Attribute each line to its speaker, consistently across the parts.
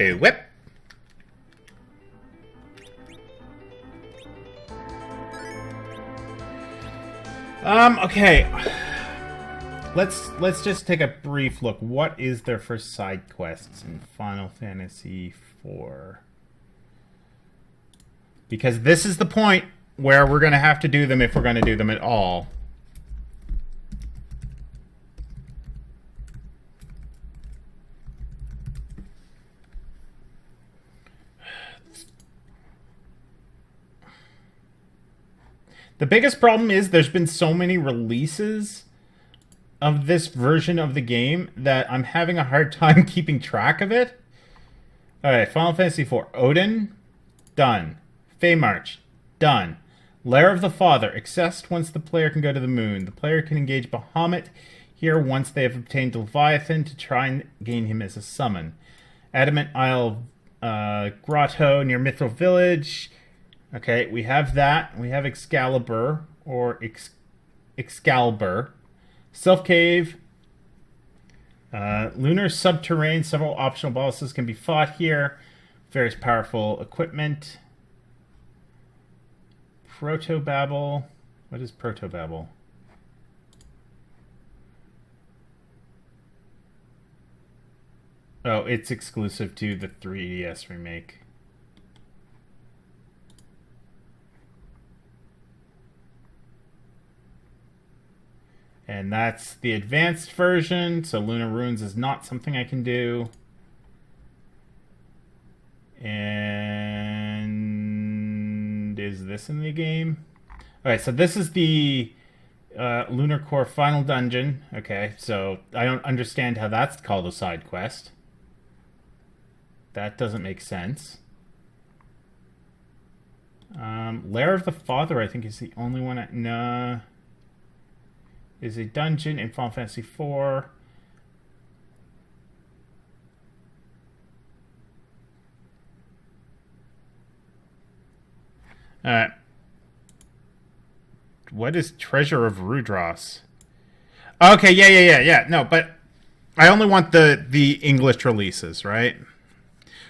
Speaker 1: Boo whip. Okay. Let's just take a brief look. What is there for side quests in Final Fantasy IV? Because this is the point where we're going to have to do them if we're going to do them at all. The biggest problem is there's been so many releases of this version of the game that I'm having a hard time keeping track of it. Alright, Final Fantasy IV. Odin, done. Fae March, done. Lair of the Father, accessed once the player can go to the moon. The player can engage Bahamut here once they have obtained Leviathan to try and gain him as a summon. Adamant Isle Grotto near Mithril Village. Okay, we have that. We have Excalibur, or Excalibur. Self Cave. Lunar Subterrane. Several optional bosses can be fought here. Various powerful equipment. Protobabble. What is Protobabble? Oh, it's exclusive to the 3DS remake. And that's the advanced version, so Lunar Runes is not something I can do. And is this in the game? Alright, so this is the Lunar Core Final Dungeon. Okay, so I don't understand how that's called a side quest. That doesn't make sense. Lair of the Father, I think, is the only one. Nah. Is a dungeon in Final Fantasy IV. What is Treasure of Rudras? Okay, yeah. No, but I only want the English releases, right?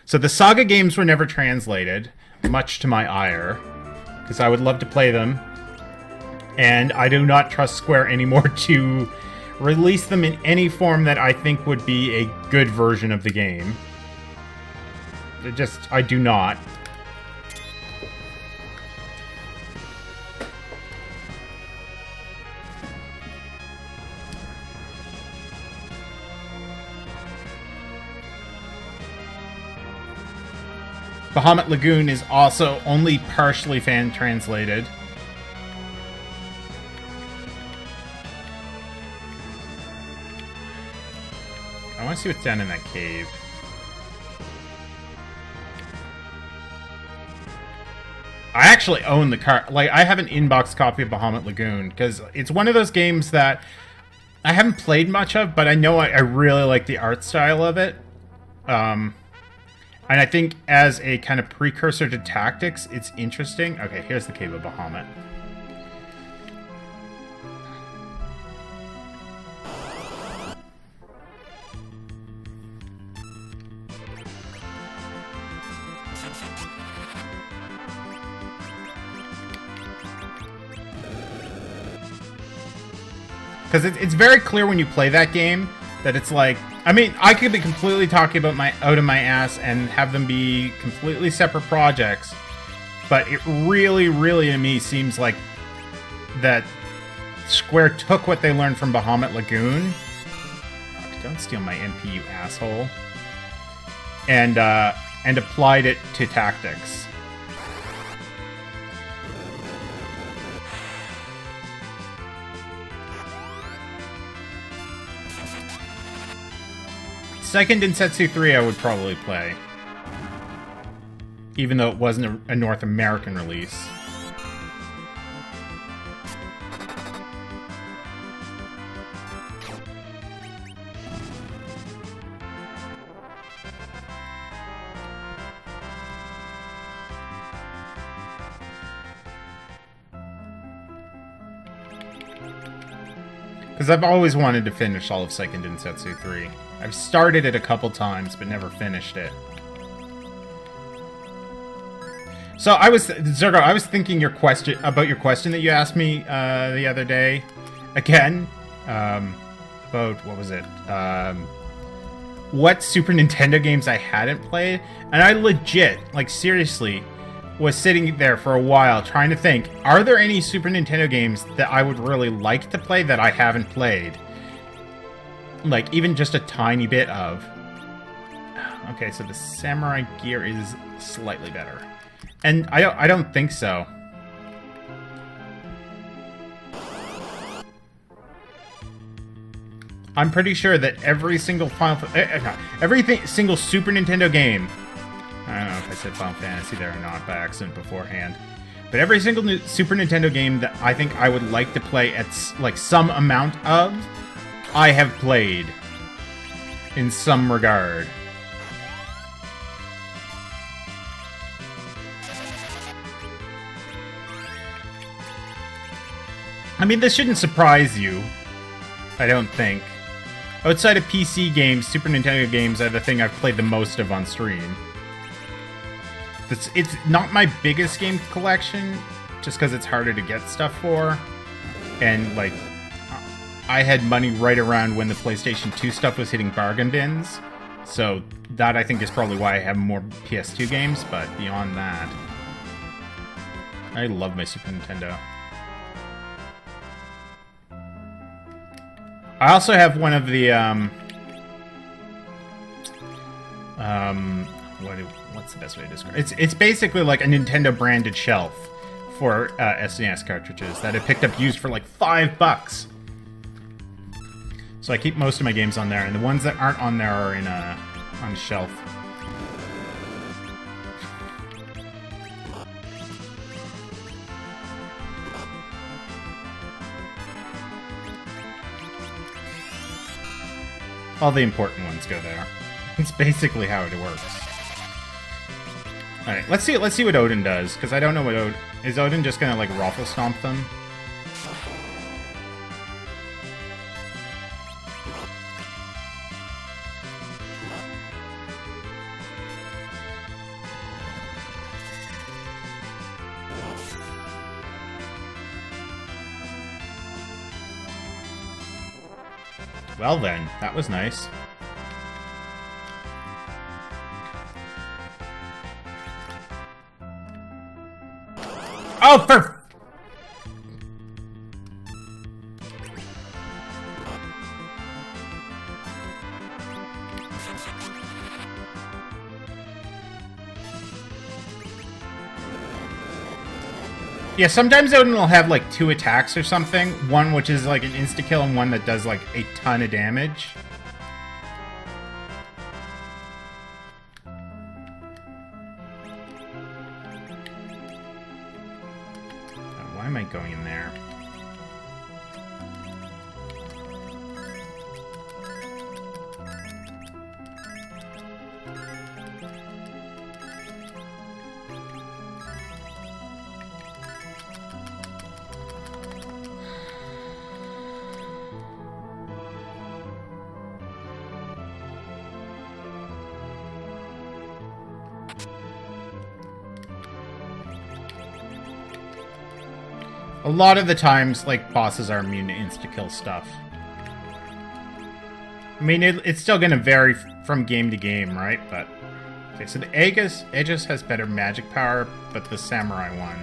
Speaker 1: So the Saga games were never translated, much to my ire, because I would love to play them. And I do not trust Square anymore to release them in any form that I think would be a good version of the game. I do not. Bahamut Lagoon is also only partially fan translated. I want to see what's down in that cave. I actually own the card. Like, I have an in-box copy of Bahamut Lagoon, because it's one of those games that I haven't played much of, but I know I really like the art style of it. And I think as a kind of precursor to Tactics, it's interesting. Okay, here's the Cave of Bahamut. Because it's very clear when you play that game that it's like, I mean, I could be completely talking about out of my ass and have them be completely separate projects, but it really, really to me seems like that Square took what they learned from Bahamut Lagoon. Don't steal my MP, you asshole. And applied it to Tactics. Second Densetsu 3 I would probably play. Even though it wasn't a North American release. Because I've always wanted to finish all of Second Densetsu 3. I've started it a couple times, but never finished it. So I was, Zergo, I was thinking your question that you asked me the other day, again, about, what was it, what Super Nintendo games I hadn't played, and I legit, like seriously, was sitting there for a while trying to think, are there any Super Nintendo games that I would really like to play that I haven't played? Like, even just a tiny bit of. Okay, so the Samurai Gear is slightly better. And I don't think so. I'm pretty sure that every single single Super Nintendo game, I don't know if I said Final Fantasy there or not by accident beforehand, but every single Super Nintendo game that I think I would like to play at like some amount of, I have played in some regard. I mean, this shouldn't surprise you, I don't think. Outside of PC games, Super Nintendo games are the thing I've played the most of on stream. It's not my biggest game collection, just because it's harder to get stuff for. And, like, I had money right around when the PlayStation 2 stuff was hitting bargain bins. So that, I think, is probably why I have more PS2 games, but beyond that, I love my Super Nintendo. I also have one of the, what's the best way to describe it? It's basically like a Nintendo-branded shelf for SNES cartridges that I picked up used for like $5. So I keep most of my games on there, and the ones that aren't on there are in on a shelf. All the important ones go there. It's basically how it works. Alright, let's see what Odin does, because I don't know what Odin... Is Odin just gonna, like, ruffle stomp them? Well then, that was nice. Oh, for... Yeah, sometimes Odin will have, like, 2 attacks or something. One which is, like, an insta-kill, and one that does, like, a ton of damage. Why am I going in there? A lot of the times, like, bosses are immune to insta-kill stuff. I mean, it's still gonna vary from game to game, right? But... Okay, so the Aegis has better magic power, but the Samurai one...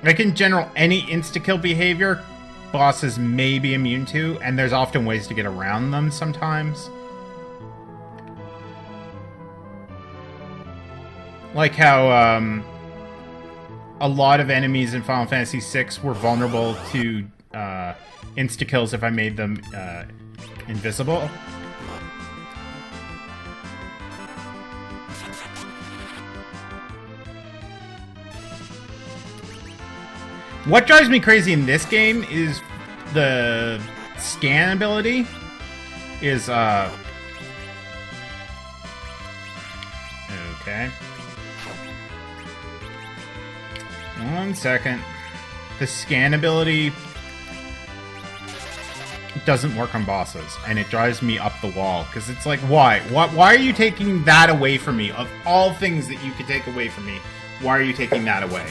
Speaker 1: Like, in general, any insta-kill behavior, bosses may be immune to, and there's often ways to get around them sometimes. Like how a lot of enemies in Final Fantasy VI were vulnerable to insta-kills if I made them invisible. What drives me crazy in this game is the scan ability is, okay. 1 second. The scan ability doesn't work on bosses, and it drives me up the wall, because it's like, why? Why are you taking that away from me? Of all things that you could take away from me, why are you taking that away?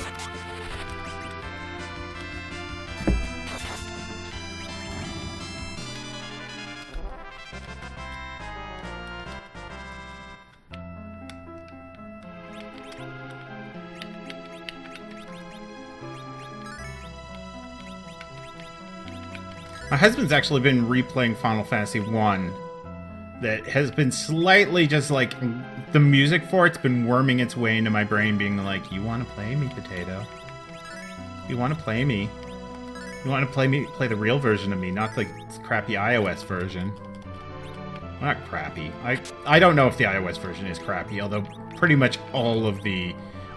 Speaker 1: My husband's actually been replaying Final Fantasy 1. That has been slightly just like... The music for it's been worming its way into my brain, being like, you want to play me, Potato? You want to play me? You want to play the real version of me, not the crappy iOS version. Well, not crappy. I don't know if the iOS version is crappy, although pretty much all of the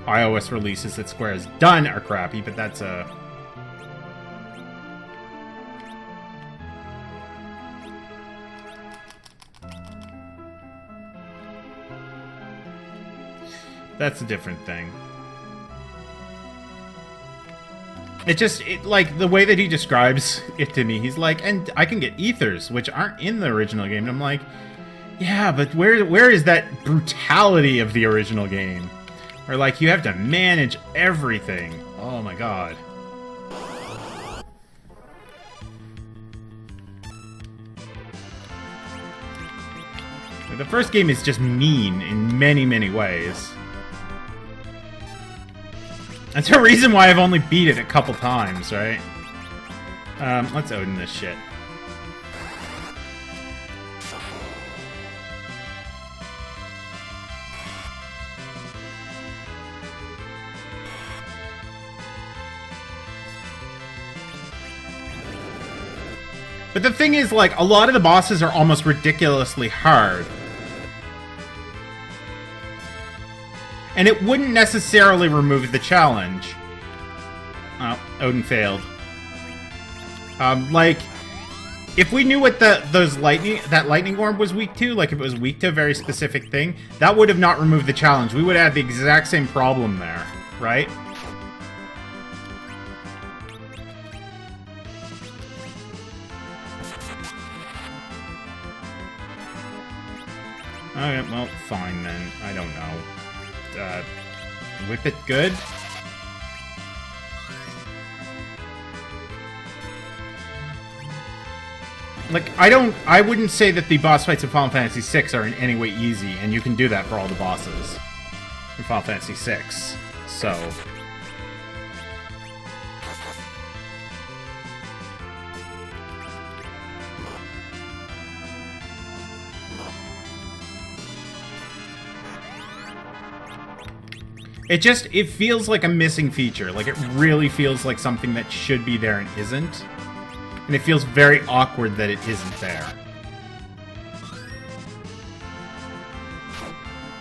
Speaker 1: iOS releases that Square has done are crappy, but that's a... That's a different thing. Like, the way that he describes it to me, he's like, and I can get ethers, which aren't in the original game. And I'm like, yeah, but where is that brutality of the original game? Or, like, you have to manage everything. Oh, my God. The first game is just mean in many, many ways. That's a reason why I've only beat it a couple times, right? Let's Odin this shit. But the thing is, like, a lot of the bosses are almost ridiculously hard. And it wouldn't necessarily remove the challenge. Oh, Odin failed. Like, if we knew what that lightning orb was weak to, like if it was weak to a very specific thing, that would have not removed the challenge. We would have the exact same problem there, right? Okay, well, fine then. I don't know. Whip it good? Like, I wouldn't say that the boss fights in Final Fantasy VI are in any way easy, and you can do that for all the bosses in Final Fantasy VI, so... It feels like a missing feature. Like, it really feels like something that should be there and isn't. And it feels very awkward that it isn't there.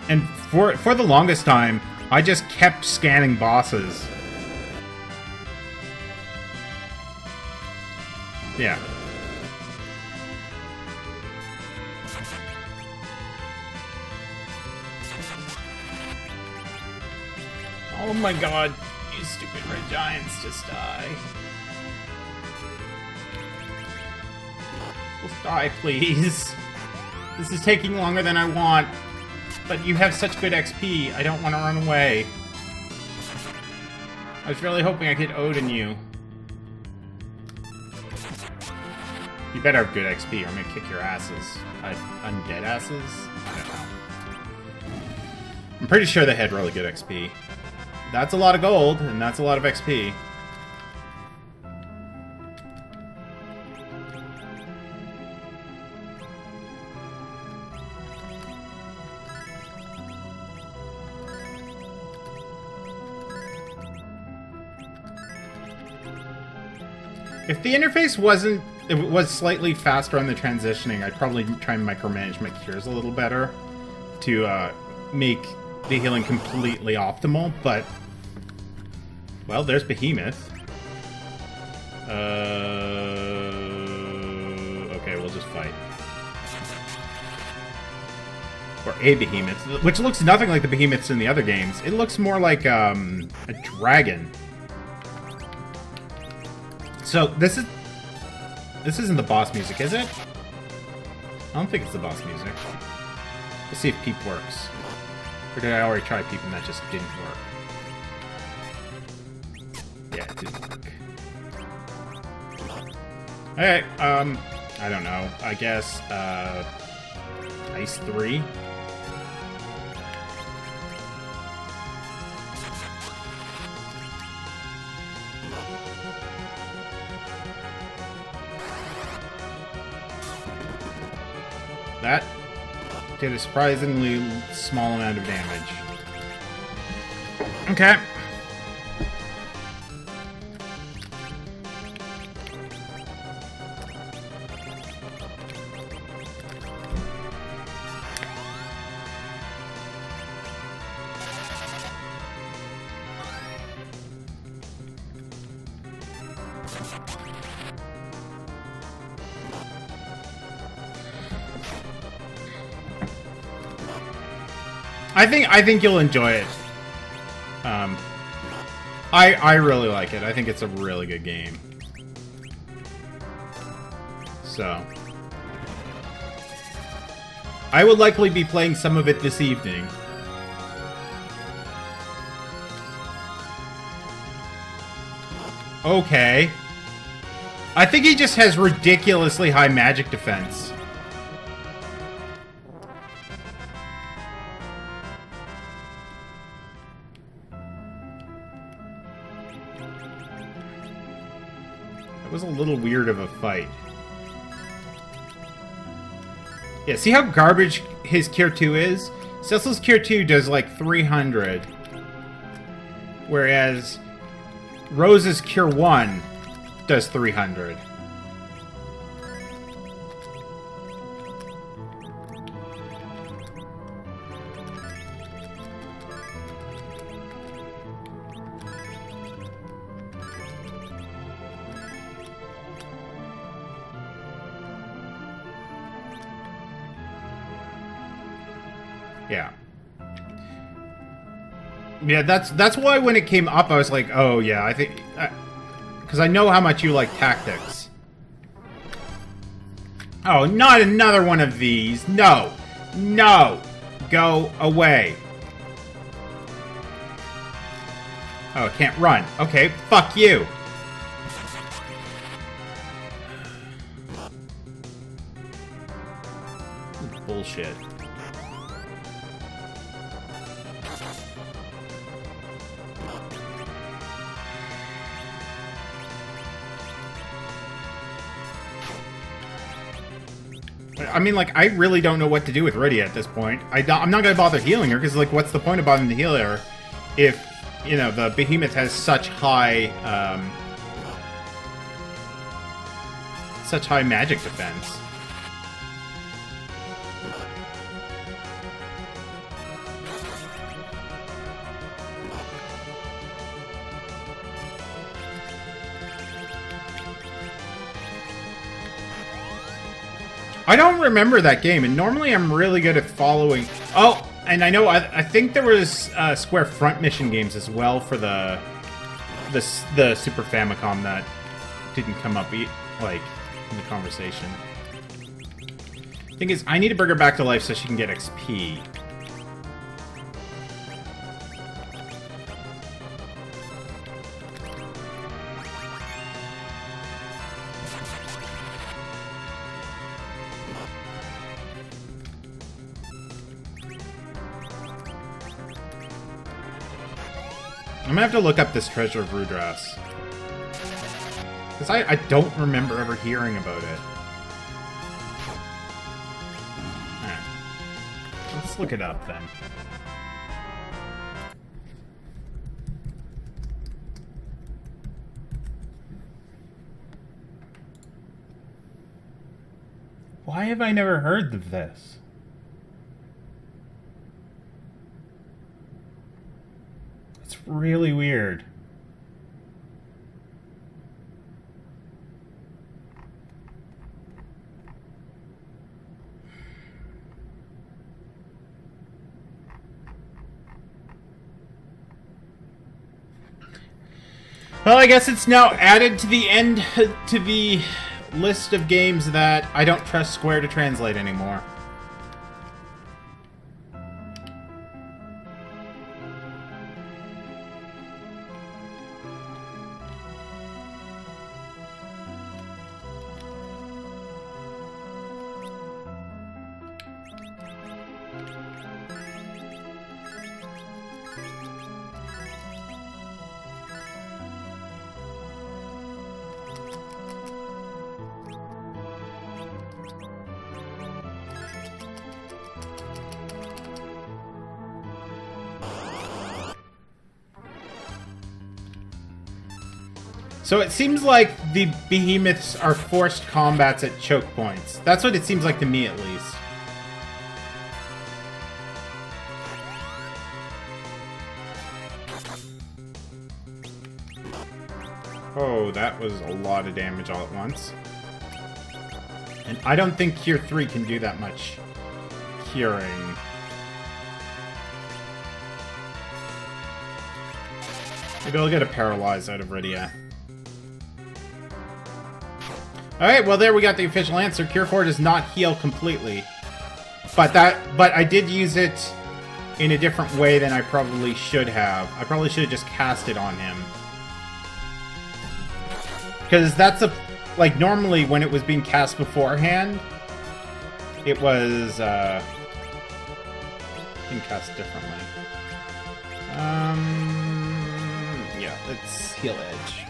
Speaker 1: And for the longest time, I just kept scanning bosses. Yeah. Oh my god, you stupid red giants, just die. Just die, please. This is taking longer than I want, but you have such good XP, I don't want to run away. I was really hoping I could Odin you. You better have good XP or I'm gonna kick your asses. Undead asses? I don't know. I'm pretty sure they had really good XP. That's a lot of gold, and that's a lot of XP. If the interface was slightly faster on the transitioning, I'd probably try and micromanage my cures a little better to make the healing completely optimal, but... Well, there's Behemoth. Okay, we'll just fight. Or a Behemoth, which looks nothing like the Behemoths in the other games. It looks more like a dragon. So, this is... This isn't the boss music, is it? I don't think it's the boss music. Let's see if Peep works. Or did I already try Peep and that just didn't work? Yeah, it didn't work. Alright, I don't know. I guess, Ice 3? That did a surprisingly small amount of damage. Okay. I think you'll enjoy it. I really like it. I think it's a really good game. So I would likely be playing some of it this evening. Okay. I think he just has ridiculously high magic defense. That was a little weird of a fight. Yeah, see how garbage his Cure 2 is? Cecil's Cure 2 does like 300. Whereas Rose's Cure 1 does 300. Yeah. Yeah, that's why when it came up, I was like, oh yeah, I think... because I know how much you like tactics. Oh, not another one of these. No. No. Go away. Oh, I can't run. Okay, fuck you. Bullshit. I mean, like, I really don't know what to do with Rydia at this point. I'm not going to bother healing her, because, like, what's the point of bothering to heal her if, you know, the behemoth has such high magic defense. I don't remember that game, and normally I'm really good at following... Oh, and I know, I think there was Square Front Mission games as well for the Super Famicom that didn't come up, like, in the conversation. Thing is, I need to bring her back to life so she can get XP. I'm gonna have to look up this Treasure of Rudras. Because I don't remember ever hearing about it. Alright. Let's look it up then. Why have I never heard of this? Really weird. Well, I guess it's now added to the end, to the list of games that I don't trust Square to translate anymore. So it seems like the behemoths are forced combats at choke points. That's what it seems like to me, at least. Oh, that was a lot of damage all at once. And I don't think Cure 3 can do that much curing. Maybe I'll get a Paralyze out of Rydia. Alright, well there we got the official answer. Cure 4 does not heal completely. But I did use it in a different way than I probably should have. I probably should have just cast it on him. Because that's a... Like, normally when it was being cast beforehand, it was, being cast differently. Yeah, let's heal Edge.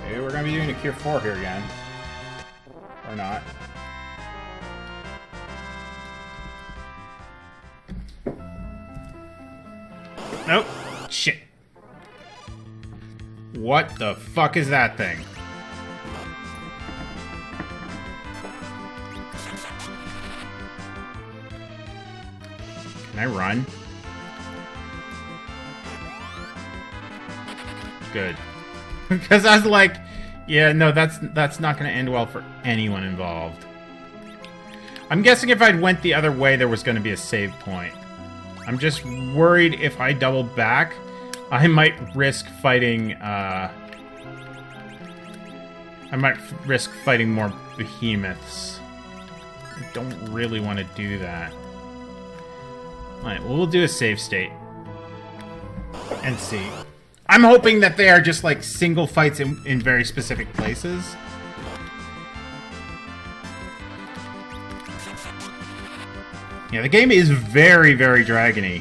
Speaker 1: Okay, we're gonna be doing a Cure 4 here again. Or not. Nope. Shit. What the fuck is that thing? Can I run? Good. Because I was like, yeah, no, that's not going to end well for anyone involved. I'm guessing if I'd went the other way, there was going to be a save point. I'm just worried if I double back, I might risk fighting, I might risk fighting more behemoths. I don't really want to do that. Alright, well, we'll do a save state. And see. I'm hoping that they are just, like, single fights in very specific places. Yeah, the game is very, very dragony.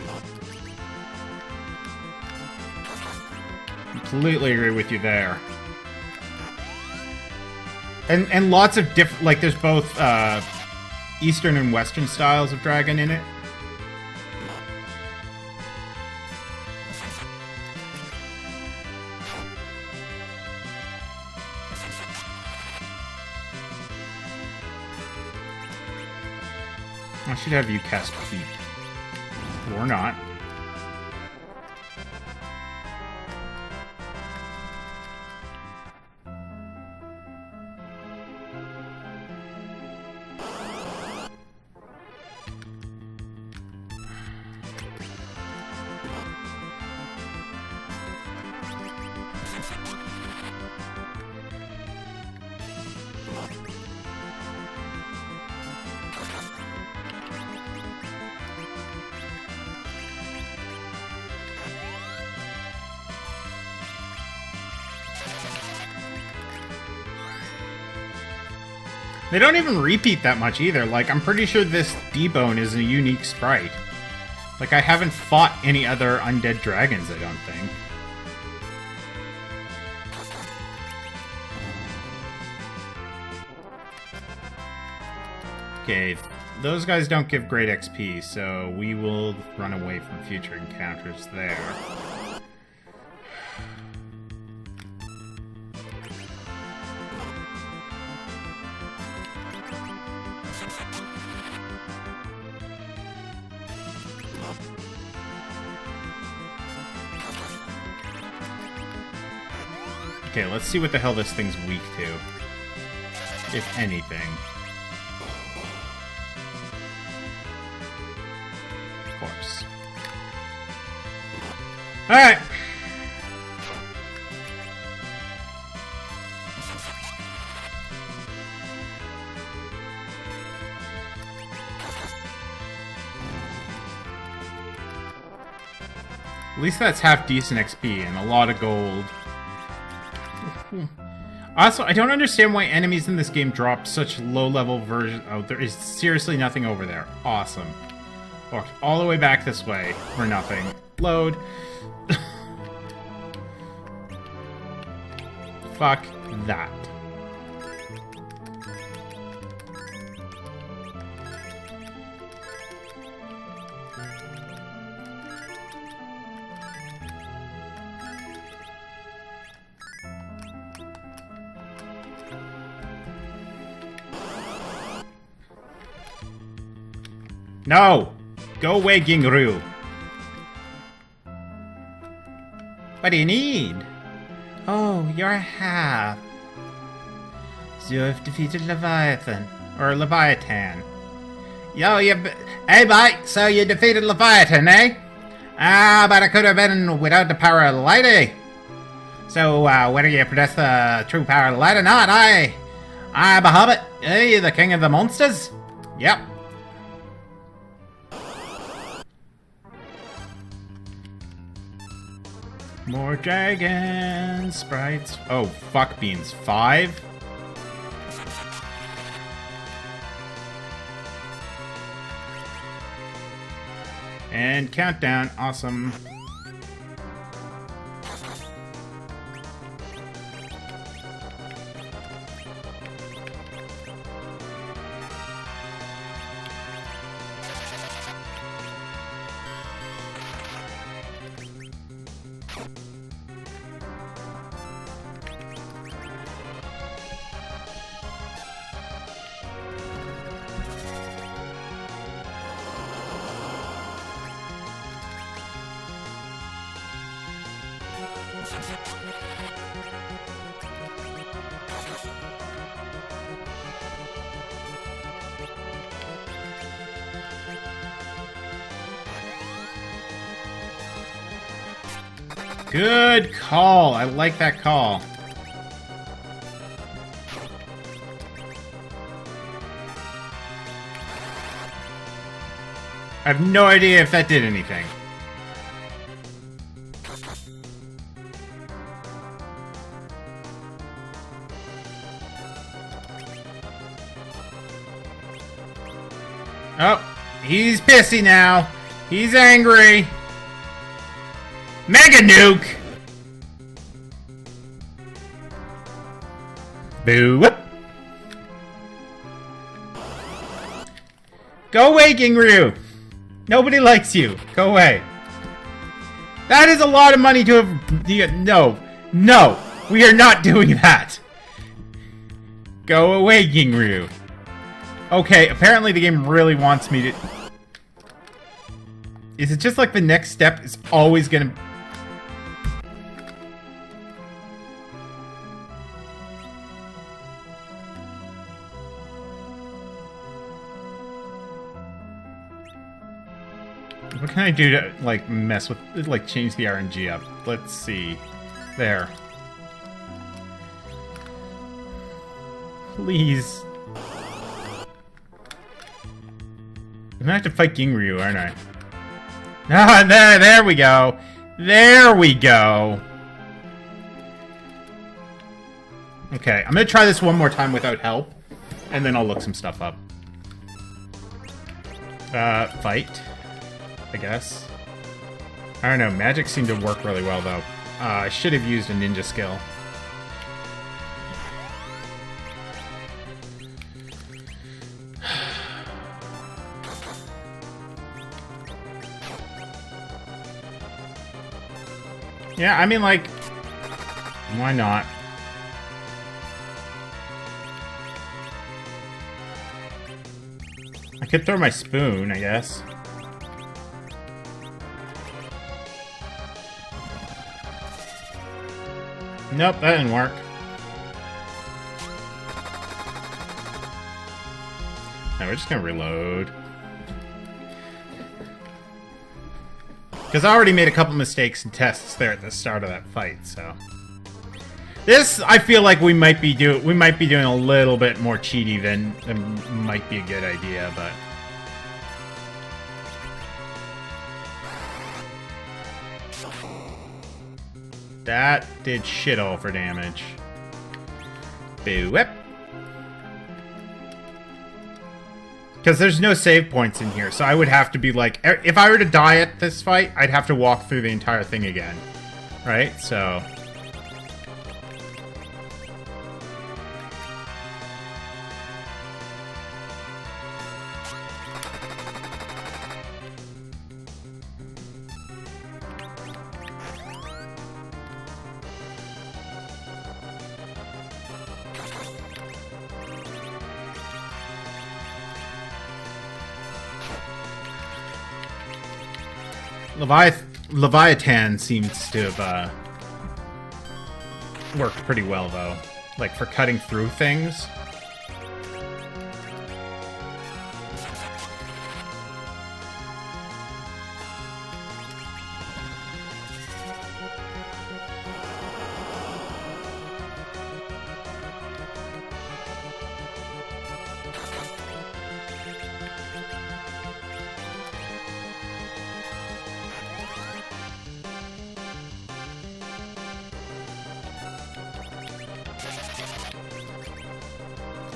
Speaker 1: Completely agree with you there. And lots of different... Like, there's both Eastern and Western styles of dragon in it. I should have you cast Feet. Or not. They don't even repeat that much either. Like, I'm pretty sure this D-Bone is a unique sprite. Like, I haven't fought any other undead dragons, I don't think. Okay, those guys don't give great XP, so we will run away from future encounters there. Okay, let's see what the hell this thing's weak to. If anything. Of course. Alright. At least that's half decent XP and a lot of gold. Also, I don't understand why enemies in this game drop such low-level versions. Oh, there is seriously nothing over there. Awesome. Walked all the way back this way for nothing. Load. Fuck that. No! Go away, Gingroo! What do you need? Oh, you're a half. So you've defeated Leviathan. Or Leviathan. Yo, hey, bye! So you defeated Leviathan, eh? Ah, but it could have been without the power of the light, eh? So, whether you possess the true power of the light or not, I'm a hobbit. Eh, the king of the monsters? Yep. More dragon sprites. Oh, fuck beans. 5? And countdown. Awesome. Good call. I like that call. I have no idea if that did anything. Oh, he's pissy now. He's angry. Mega Nuke! Boo! Go away, Gingroo! Nobody likes you. Go away. That is a lot of money to have... No. No! We are not doing that! Go away, Gingroo. Okay, apparently the game really wants me to... Is it just like the next step is always gonna... What can I do to, like, mess with, like, change the RNG up? Let's see. There. Please. I'm gonna have to fight Gingroo, aren't I? Ah, there we go. There we go. Okay, I'm gonna try this one more time without help, and then I'll look some stuff up. Fight. I guess. I don't know, magic seemed to work really well, though. I should have used a ninja skill. Yeah, I mean, like, why not? I could throw my spoon, I guess. Nope, that didn't work. Now we're just gonna reload. Because I already made a couple mistakes and tests there at the start of that fight, so... This, I feel like we might be doing a little bit more cheaty than might be a good idea, but... That did shit all for damage. Boo whip. Because there's no save points in here, so I would have to be like... If I were to die at this fight, I'd have to walk through the entire thing again. Right? So... Leviathan seems to have worked pretty well, though. Like, for cutting through things.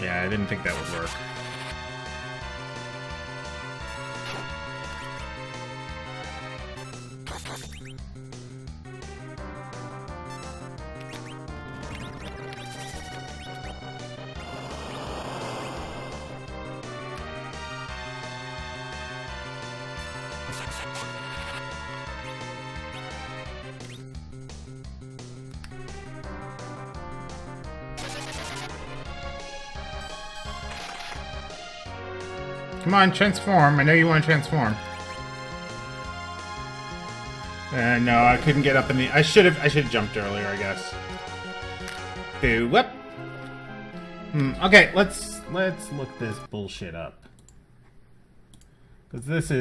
Speaker 1: Yeah, I didn't think that would work. Come on, transform. I know you want to transform. No, I couldn't get up in the... I should have jumped earlier, I guess. Boo, whoop. Okay, let's look this bullshit up. Because this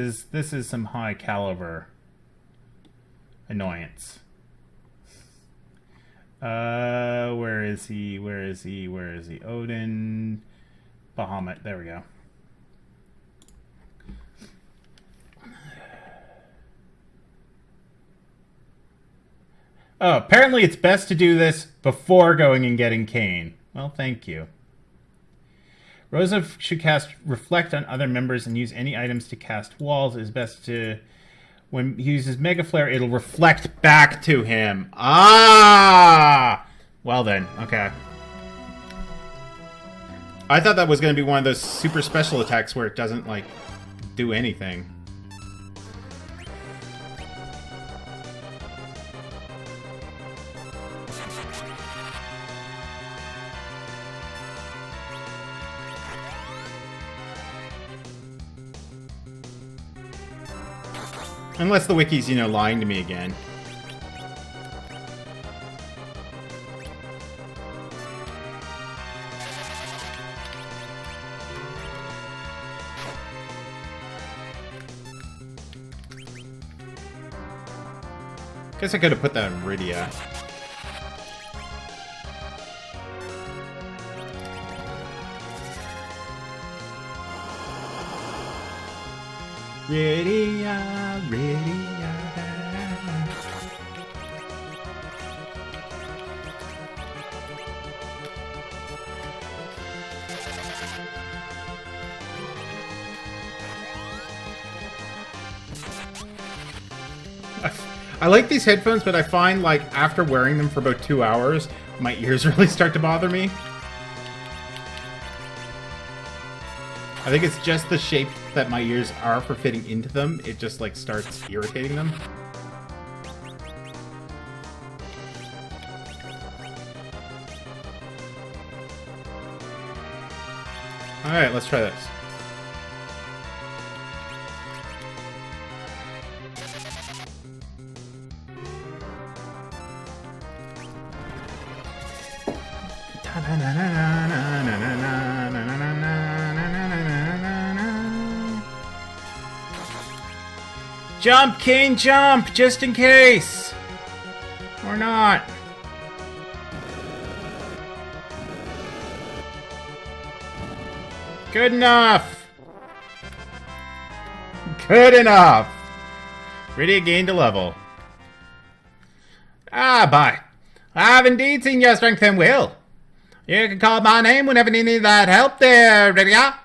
Speaker 1: is some high caliber annoyance. Where is he? Where is he? Where is he? Odin, Bahamut. There we go. Oh, apparently it's best to do this before going and getting Kane. Well, thank you. Rosa should cast Reflect on other members and use any items to cast walls. It is best to... When he uses Mega Flare, it'll reflect back to him. Ah! Well then, okay. I thought that was going to be one of those super special attacks where it doesn't, like, do anything. Unless the wiki's, you know, lying to me again. Guess I could have put that in Rydia. Rydia, Rydia. I like these headphones, but I find, like, after wearing them for about 2 hours, my ears really start to bother me. I think it's just the shape that my ears are for fitting into them. It just, like, starts irritating them. Alright, let's try this. Jump, King, jump! Just in case! Or not. Good enough! Good enough! Ready gained a level. Ah, bye. I have indeed seen your strength and will. You can call my name whenever you need that help there, Lydia.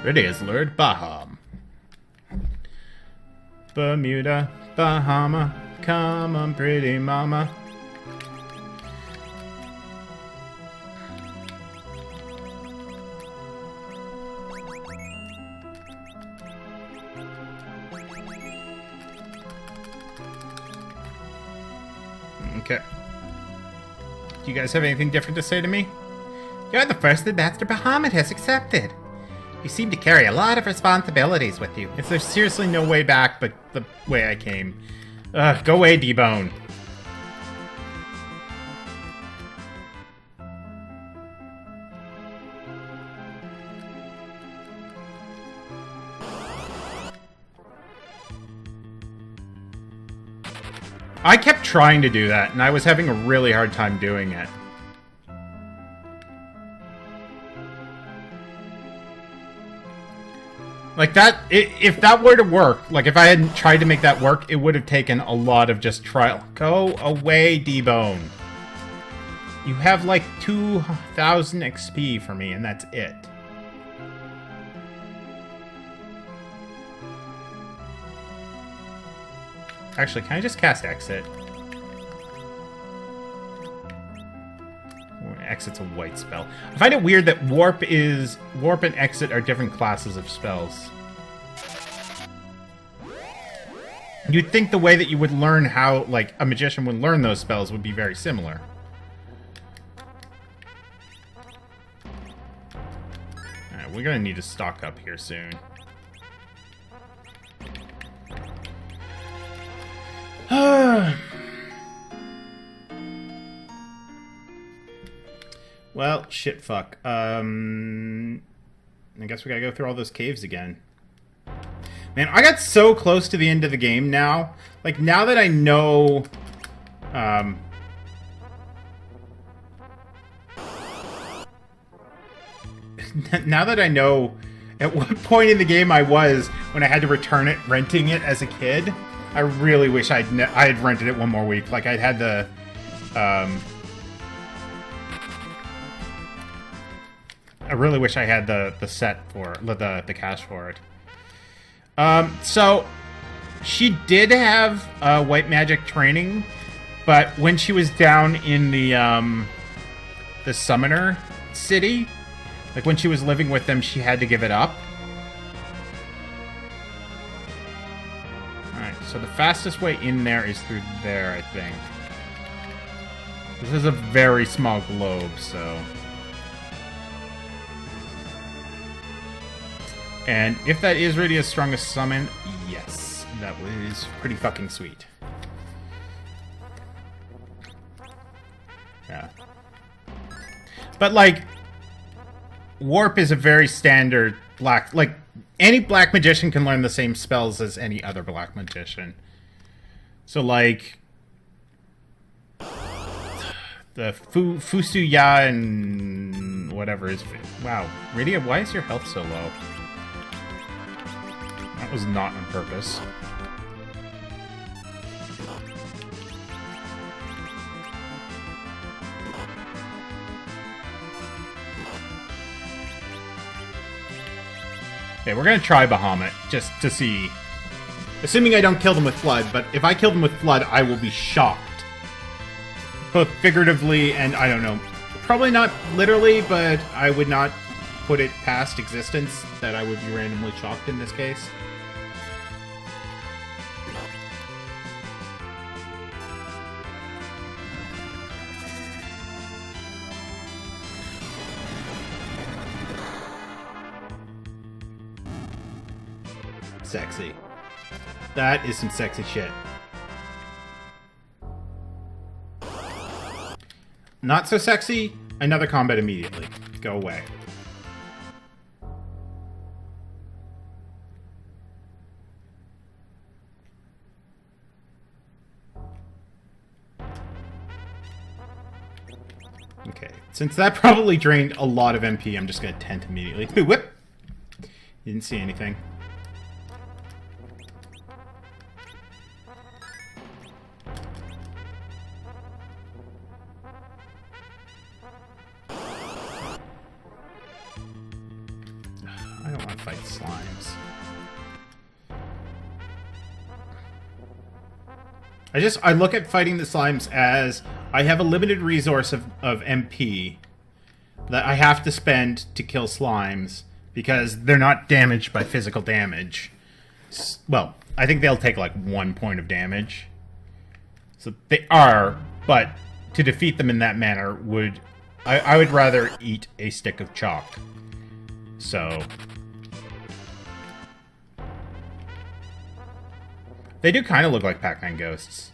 Speaker 1: Lydia's lured Baham. Bermuda, Bahama, come on, pretty mama. Okay. Do you guys have anything different to say to me? You're the first that Master Bahamut has accepted. You seem to carry a lot of responsibilities with you. Is there seriously no way back but the way I came? Ugh, go away, D-Bone. I kept trying to do that, and I was having a really hard time doing it. Like that, if that were to work, like if I hadn't tried to make that work, it would have taken a lot of just trial. Go away, D-Bone. You have like 2,000 XP for me, and that's it. Actually, can I just cast Exit? Exit's a white spell. I find it weird that Warp and Exit are different classes of spells. You'd think the way that you would learn how, like, a magician would learn those spells would be very similar. Alright, we're gonna need to stock up here soon. Well, shit fuck. I guess we gotta go through all those caves again. Man, I got so close to the end of the game now. Like, now that I know... now that I know at what point in the game I was when I had to return it, renting it as a kid... I really wish I had rented it one more week. Like, I'd had the... I really wish I had the set for it, the cash for it. So, she did have white magic training, but when she was down in the summoner city, like when she was living with them, she had to give it up. So the fastest way in there is through there, I think. This is a very small globe, so... And if that is Rydia's strongest summon, yes. That was pretty fucking sweet. Yeah. But, like... Warp is a very standard black... Like... Any black magician can learn the same spells as any other black magician. So, like... The Fusuya and... whatever is... Wow. Rydia, why is your health so low? That was not on purpose. Okay, we're gonna try Bahamut, just to see. Assuming I don't kill them with Flood, but if I kill them with Flood, I will be shocked. Both figuratively and, I don't know, probably not literally, but I would not put it past existence that I would be randomly shocked in this case. Sexy. That is some sexy shit. Not so sexy, another combat immediately. Go away. Okay, since that probably drained a lot of MP, I'm just gonna tent immediately. Ooh, whip! Didn't see anything. I don't want to fight slimes. I look at fighting the slimes as I have a limited resource of MP that I have to spend to kill slimes because they're not damaged by physical damage. Well, I think they'll take like 1 point of damage. So they are, but to defeat them in that manner would... I would rather eat a stick of chalk. So... They do kind of look like Pac-Man ghosts.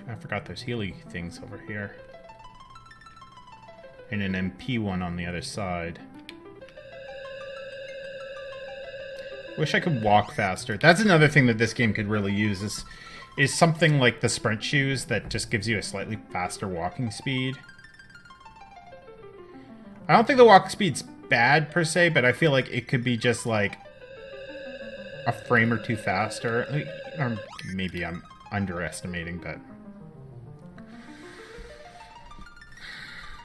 Speaker 1: I forgot there's Healy things over here. And an MP one on the other side. Wish I could walk faster. That's another thing that this game could really use is something like the sprint shoes that just gives you a slightly faster walking speed. I don't think the walk speed's bad per se, but I feel like it could be just like a frame or two faster. Or maybe I'm underestimating, but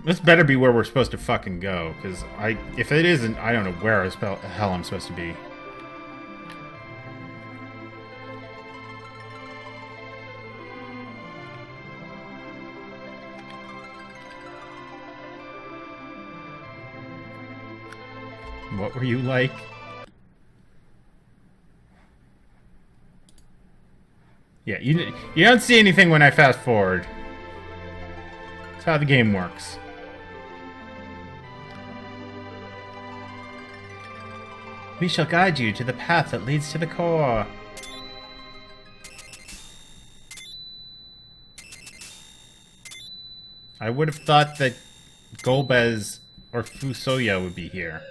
Speaker 1: this better be where we're supposed to fucking go, because if it isn't, I don't know where the hell I'm supposed to be. What were you like? Yeah, you don't see anything when I fast forward. That's how the game works. We shall guide you to the path that leads to the core. I would have thought that Golbez or Fusoya would be here.